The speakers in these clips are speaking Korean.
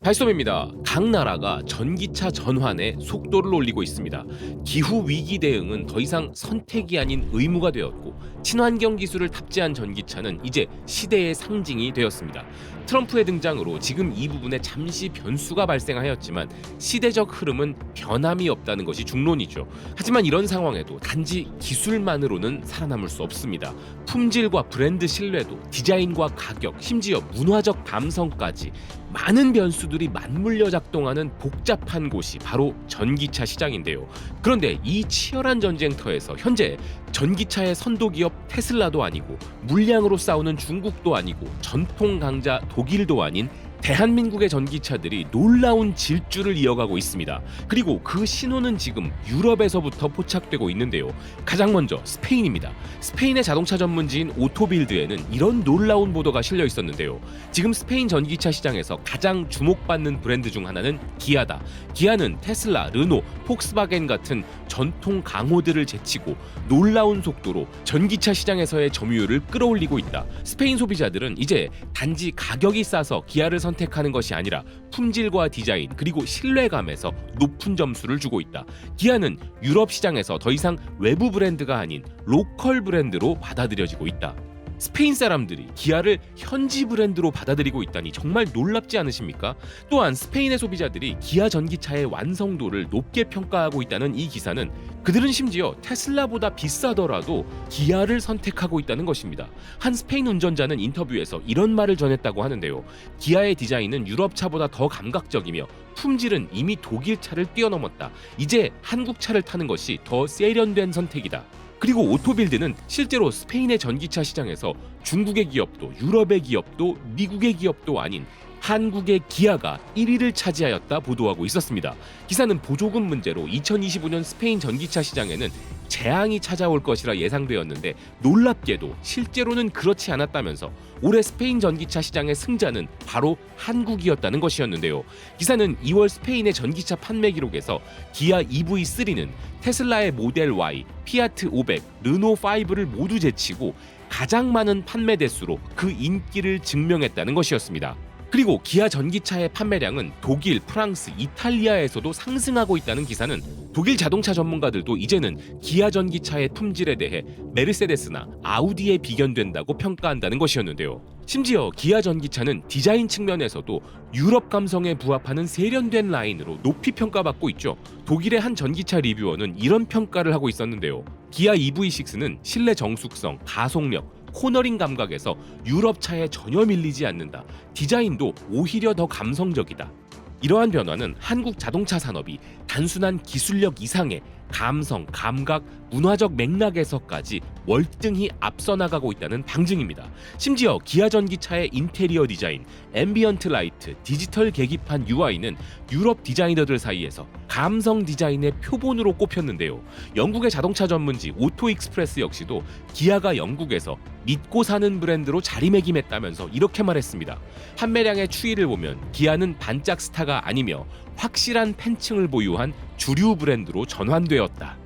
발소입니다. 각 나라가 전기차 전환에 속도를 올리고 있습니다. 기후 위기 대응은 더 이상 선택이 아닌 의무가 되었고, 친환경 기술을 탑재한 전기차는 이제 시대의 상징이 되었습니다. 트럼프의 등장으로 지금 이 부분에 잠시 변수가 발생하였지만 시대적 흐름은 변함이 없다는 것이 중론이죠. 하지만 이런 상황에도 단지 기술만으로는 살아남을 수 없습니다. 품질과 브랜드 신뢰도, 디자인과 가격, 심지어 문화적 감성까지 많은 변수들이 맞물려 작동하는 복잡한 곳이 바로 전기차 시장인데요. 그런데 이 치열한 전쟁터에서 현재 전기차의 선도 기업 테슬라도 아니고, 물량으로 싸우는 중국도 아니고, 전통 강자 독일도 아닌 대한민국의 전기차들이 놀라운 질주를 이어가고 있습니다. 그리고 그 신호는 지금 유럽에서부터 포착되고 있는데요. 가장 먼저 스페인입니다. 스페인의 자동차 전문지인 오토빌드에는 이런 놀라운 보도가 실려 있었는데요. 지금 스페인 전기차 시장에서 가장 주목받는 브랜드 중 하나는 기아다. 기아는 테슬라, 르노, 폭스바겐 같은 전통 강호들을 제치고 놀라운 속도로 전기차 시장에서의 점유율을 끌어올리고 있다. 스페인 소비자들은 이제 단지 가격이 싸서 기아를 선택하는 것이 아니라 품질과 디자인 그리고 신뢰감에서 높은 점수를 주고 있다. 기아는 유럽 시장에서 더 이상 외부 브랜드가 아닌 로컬 브랜드로 받아들여지고 있다. 스페인 사람들이 기아를 현지 브랜드로 받아들이고 있다니 정말 놀랍지 않으십니까? 또한 스페인의 소비자들이 기아 전기차의 완성도를 높게 평가하고 있다는 이 기사는 그들은 심지어 테슬라보다 비싸더라도 기아를 선택하고 있다는 것입니다. 한 스페인 운전자는 인터뷰에서 이런 말을 전했다고 하는데요. 기아의 디자인은 유럽차보다 더 감각적이며 품질은 이미 독일 차를 뛰어넘었다. 이제 한국 차를 타는 것이 더 세련된 선택이다. 그리고 오토빌드는 실제로 스페인의 전기차 시장에서 중국의 기업도, 유럽의 기업도, 미국의 기업도 아닌 한국의 기아가 1위를 차지하였다 보도하고 있었습니다. 기사는 보조금 문제로 2025년 스페인 전기차 시장에는 재앙이 찾아올 것이라 예상되었는데, 놀랍게도 실제로는 그렇지 않았다면서 올해 스페인 전기차 시장의 승자는 바로 한국이었다는 것이었는데요. 기사는 2월 스페인의 전기차 판매 기록에서 기아 EV3는 테슬라의 모델 Y, 피아트 500, 르노 5를 모두 제치고 가장 많은 판매 대수로 그 인기를 증명했다는 것이었습니다. 그리고 기아 전기차의 판매량은 독일, 프랑스, 이탈리아에서도 상승하고 있다는 기사는 독일 자동차 전문가들도 이제는 기아 전기차의 품질에 대해 메르세데스나 아우디에 비견된다고 평가한다는 것이었는데요. 심지어 기아 전기차는 디자인 측면에서도 유럽 감성에 부합하는 세련된 라인으로 높이 평가받고 있죠. 독일의 한 전기차 리뷰어는 이런 평가를 하고 있었는데요. 기아 EV6는 실내 정숙성, 가속력, 코너링 감각에서 유럽차에 전혀 밀리지 않는다. 디자인도 오히려 더 감성적이다. 이러한 변화는 한국 자동차 산업이 단순한 기술력 이상의 감성, 감각, 문화적 맥락에서까지 월등히 앞서 나가고 있다는 방증입니다. 심지어 기아 전기차의 인테리어 디자인, 앰비언트 라이트, 디지털 계기판 UI는 유럽 디자이너들 사이에서 감성 디자인의 표본으로 꼽혔는데요. 영국의 자동차 전문지 오토 익스프레스 역시도 기아가 영국에서 믿고 사는 브랜드로 자리매김했다면서 이렇게 말했습니다. 판매량의 추이를 보면 기아는 반짝 스타가 아니며 확실한 팬층을 보유한 주류 브랜드로 전환되었다.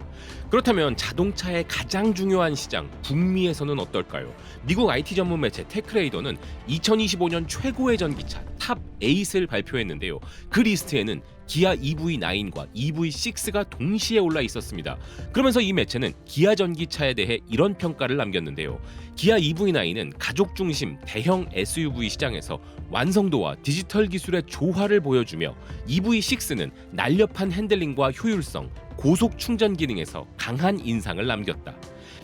그렇다면 자동차의 가장 중요한 시장 북미에서는 어떨까요? 미국 IT 전문 매체 테크레이더는 2025년 최고의 전기차 탑 8을 발표했는데요. 그 리스트에는 기아 EV9과 EV6가 동시에 올라 있었습니다. 그러면서 이 매체는 기아 전기차에 대해 이런 평가를 남겼는데요. 기아 EV9은 가족 중심 대형 SUV 시장에서 완성도와 디지털 기술의 조화를 보여주며, EV6는 날렵한 핸들링과 효율성, 고속 충전 기능에서 강한 인상을 남겼다.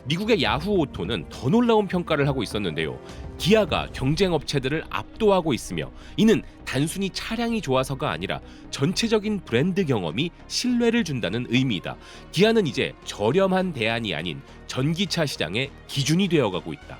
미국의 야후 오토는 더 놀라운 평가를 하고 있었는데요. 기아가 경쟁 업체들을 압도하고 있으며, 이는 단순히 차량이 좋아서가 아니라 전체적인 브랜드 경험이 신뢰를 준다는 의미이다. 기아는 이제 저렴한 대안이 아닌 전기차 시장의 기준이 되어가고 있다.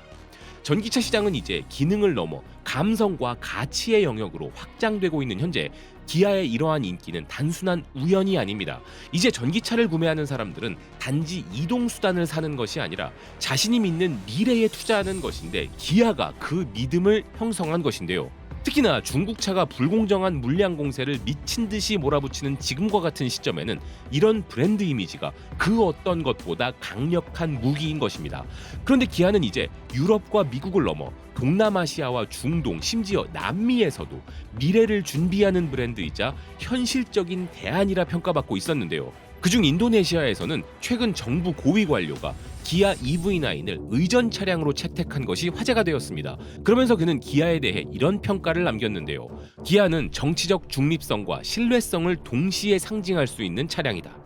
전기차 시장은 이제 기능을 넘어 감성과 가치의 영역으로 확장되고 있는 현재, 기아의 이러한 인기는 단순한 우연이 아닙니다. 이제 전기차를 구매하는 사람들은 단지 이동수단을 사는 것이 아니라 자신이 믿는 미래에 투자하는 것인데, 기아가 그 믿음을 형성한 것인데요. 특히나 중국차가 불공정한 물량 공세를 미친 듯이 몰아붙이는 지금과 같은 시점에는 이런 브랜드 이미지가 그 어떤 것보다 강력한 무기인 것입니다. 그런데 기아는 이제 유럽과 미국을 넘어 동남아시아와 중동, 심지어 남미에서도 미래를 준비하는 브랜드이자 현실적인 대안이라 평가받고 있었는데요. 그중 인도네시아에서는 최근 정부 고위 관료가 기아 EV9을 의전 차량으로 채택한 것이 화제가 되었습니다. 그러면서 그는 기아에 대해 이런 평가를 남겼는데요. 기아는 정치적 중립성과 신뢰성을 동시에 상징할 수 있는 차량이다.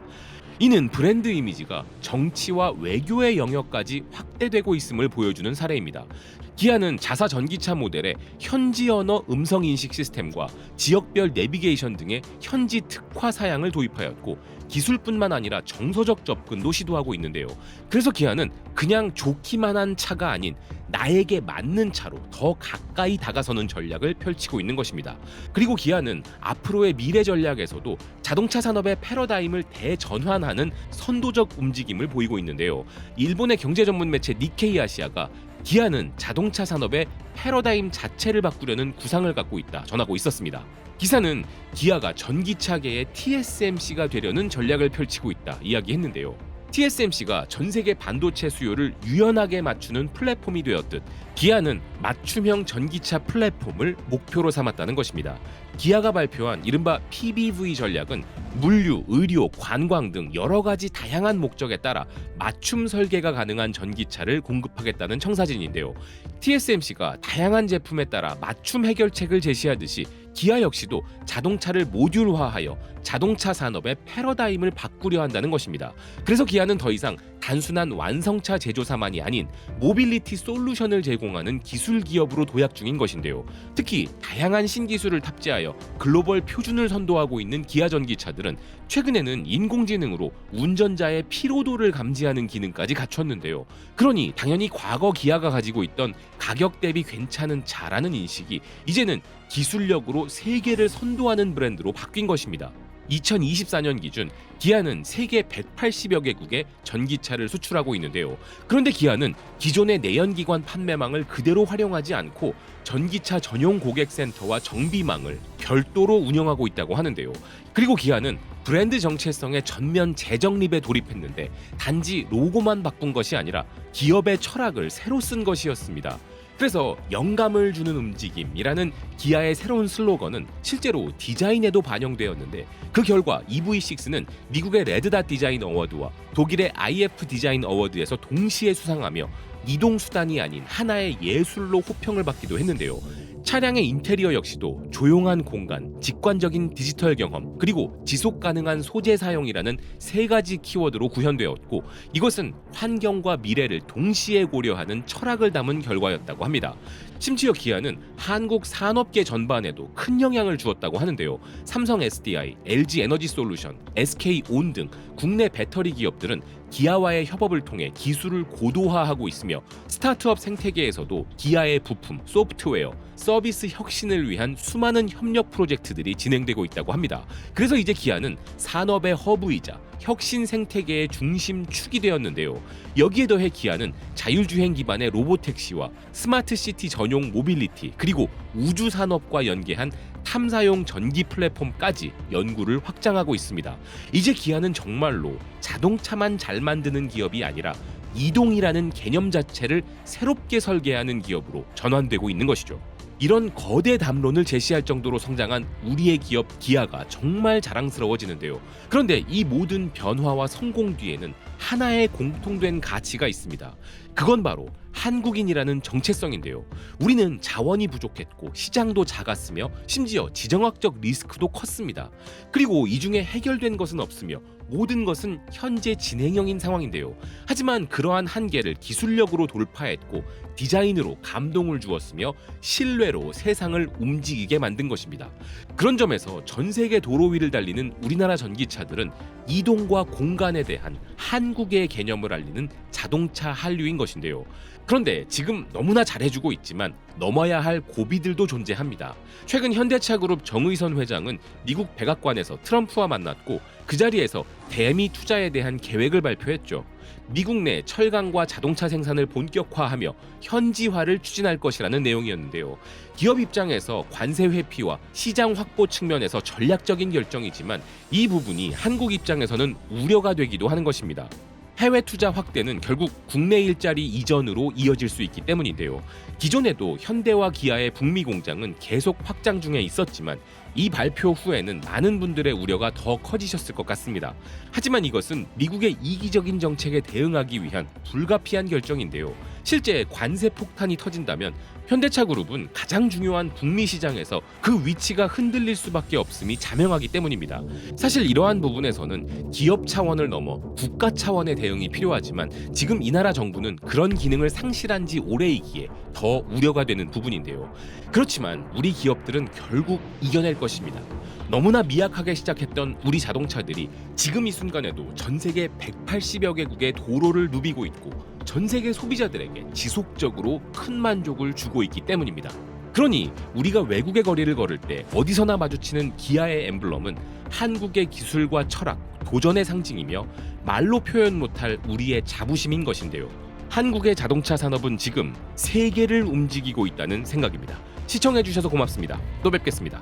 이는 브랜드 이미지가 정치와 외교의 영역까지 확대되고 있음을 보여주는 사례입니다. 기아는 자사 전기차 모델에 현지 언어 음성 인식 시스템과 지역별 내비게이션 등의 현지 특화 사양을 도입하였고 기술뿐만 아니라 정서적 접근도 시도하고 있는데요. 그래서 기아는 그냥 좋기만 한 차가 아닌 나에게 맞는 차로 더 가까이 다가서는 전략을 펼치고 있는 것입니다. 그리고 기아는 앞으로의 미래 전략에서도 자동차 산업의 패러다임을 대전환하는 선도적 움직임을 보이고 있는데요. 일본의 경제 전문 매체 니케이 아시아가 기아는 자동차 산업의 패러다임 자체를 바꾸려는 구상을 갖고 있다 전하고 있었습니다. 기사는 기아가 전기차계의 TSMC가 되려는 전략을 펼치고 있다 이야기했는데요. TSMC가 전 세계 반도체 수요를 유연하게 맞추는 플랫폼이 되었듯 기아는 맞춤형 전기차 플랫폼을 목표로 삼았다는 것입니다. 기아가 발표한 이른바 PBV 전략은 물류, 의료, 관광 등 여러 가지 다양한 목적에 따라 맞춤 설계가 가능한 전기차를 공급하겠다는 청사진인데요. TSMC가 다양한 제품에 따라 맞춤 해결책을 제시하듯이 기아 역시도 자동차를 모듈화하여 자동차 산업의 패러다임을 바꾸려 한다는 것입니다. 그래서 기아는 더 이상 단순한 완성차 제조사만이 아닌 모빌리티 솔루션을 제공하는 기술 기업으로 도약 중인 것인데요. 특히 다양한 신기술을 탑재하여 글로벌 표준을 선도하고 있는 기아 전기차들은 최근에는 인공지능으로 운전자의 피로도를 감지하는 기능까지 갖췄는데요. 그러니 당연히 과거 기아가 가지고 있던 가격 대비 괜찮은 차라는 인식이 이제는 기술력으로 세계를 선도하는 브랜드로 바뀐 것입니다. 2024년 기준 기아는 세계 180여 개국에 전기차를 수출하고 있는데요. 그런데 기아는 기존의 내연기관 판매망을 그대로 활용하지 않고 전기차 전용 고객센터와 정비망을 별도로 운영하고 있다고 하는데요. 그리고 기아는 브랜드 정체성의 전면 재정립에 돌입했는데 단지 로고만 바꾼 것이 아니라 기업의 철학을 새로 쓴 것이었습니다. 그래서 영감을 주는 움직임이라는 기아의 새로운 슬로건은 실제로 디자인에도 반영되었는데 그 결과 EV6는 미국의 레드닷 디자인 어워드와 독일의 IF 디자인 어워드에서 동시에 수상하며 이동수단이 아닌 하나의 예술로 호평을 받기도 했는데요. 차량의 인테리어 역시도 조용한 공간, 직관적인 디지털 경험, 그리고 지속 가능한 소재 사용이라는 세 가지 키워드로 구현되었고 이것은 환경과 미래를 동시에 고려하는 철학을 담은 결과였다고 합니다. 심지어 기아는 한국 산업계 전반에도 큰 영향을 주었다고 하는데요. 삼성 SDI, LG 에너지 솔루션, SK온 등 국내 배터리 기업들은 기아와의 협업을 통해 기술을 고도화하고 있으며 스타트업 생태계에서도 기아의 부품, 소프트웨어, 서비스 혁신을 위한 수많은 협력 프로젝트들이 진행되고 있다고 합니다. 그래서 이제 기아는 산업의 허브이자 혁신 생태계의 중심축이 되었는데요. 여기에 더해 기아는 자율주행 기반의 로보택시와 스마트시티 전용 모빌리티 그리고 우주 산업과 연계한 탐사용 전기 플랫폼까지 연구를 확장하고 있습니다. 이제 기아는 정말로 자동차만 잘 만드는 기업이 아니라 이동이라는 개념 자체를 새롭게 설계하는 기업으로 전환되고 있는 것이죠. 이런 거대 담론을 제시할 정도로 성장한 우리의 기업 기아가 정말 자랑스러워지는데요. 그런데 이 모든 변화와 성공 뒤에는 하나의 공통된 가치가 있습니다. 그건 바로 한국인이라는 정체성인데요. 우리는 자원이 부족했고 시장도 작았으며 심지어 지정학적 리스크도 컸습니다. 그리고 이 중에 해결된 것은 없으며 모든 것은 현재 진행형인 상황인데요. 하지만 그러한 한계를 기술력으로 돌파했고 디자인으로 감동을 주었으며 신뢰로 세상을 움직이게 만든 것입니다. 그런 점에서 전 세계 도로 위를 달리는 우리나라 전기차들은 이동과 공간에 대한 한국의 개념을 알리는 자동차 한류인 것인데요. 그런데 지금 너무나 잘해주고 있지만 넘어야 할 고비들도 존재합니다. 최근 현대차그룹 정의선 회장은 미국 백악관에서 트럼프와 만났고 그 자리에서 대미 투자에 대한 계획을 발표했죠. 미국 내 철강과 자동차 생산을 본격화하며 현지화를 추진할 것이라는 내용이었는데요. 기업 입장에서 관세 회피와 시장 확보 측면에서 전략적인 결정이지만 이 부분이 한국 입장에서는 우려가 되기도 하는 것입니다. 해외 투자 확대는 결국 국내 일자리 이전으로 이어질 수 있기 때문인데요. 기존에도 현대와 기아의 북미 공장은 계속 확장 중에 있었지만 이 발표 후에는 많은 분들의 우려가 더 커지셨을 것 같습니다. 하지만 이것은 미국의 이기적인 정책에 대응하기 위한 불가피한 결정인데요. 실제 관세 폭탄이 터진다면 현대차 그룹은 가장 중요한 북미 시장에서 그 위치가 흔들릴 수밖에 없음이 자명하기 때문입니다. 사실 이러한 부분에서는 기업 차원을 넘어 국가 차원의 대응이 필요하지만 지금 이 나라 정부는 그런 기능을 상실한 지 오래이기에 더 우려가 되는 부분인데요. 그렇지만 우리 기업들은 결국 이겨낼 것입니다. 너무나 미약하게 시작했던 우리 자동차들이 지금 이 순간에도 전 세계 180여 개국의 도로를 누비고 있고 전 세계 소비자들에게 지속적으로 큰 만족을 주고 있기 때문입니다. 그러니 우리가 외국의 거리를 걸을 때 어디서나 마주치는 기아의 엠블럼은 한국의 기술과 철학, 도전의 상징이며 말로 표현 못할 우리의 자부심인 것인데요. 한국의 자동차 산업은 지금 세계를 움직이고 있다는 생각입니다. 시청해주셔서 고맙습니다. 또 뵙겠습니다.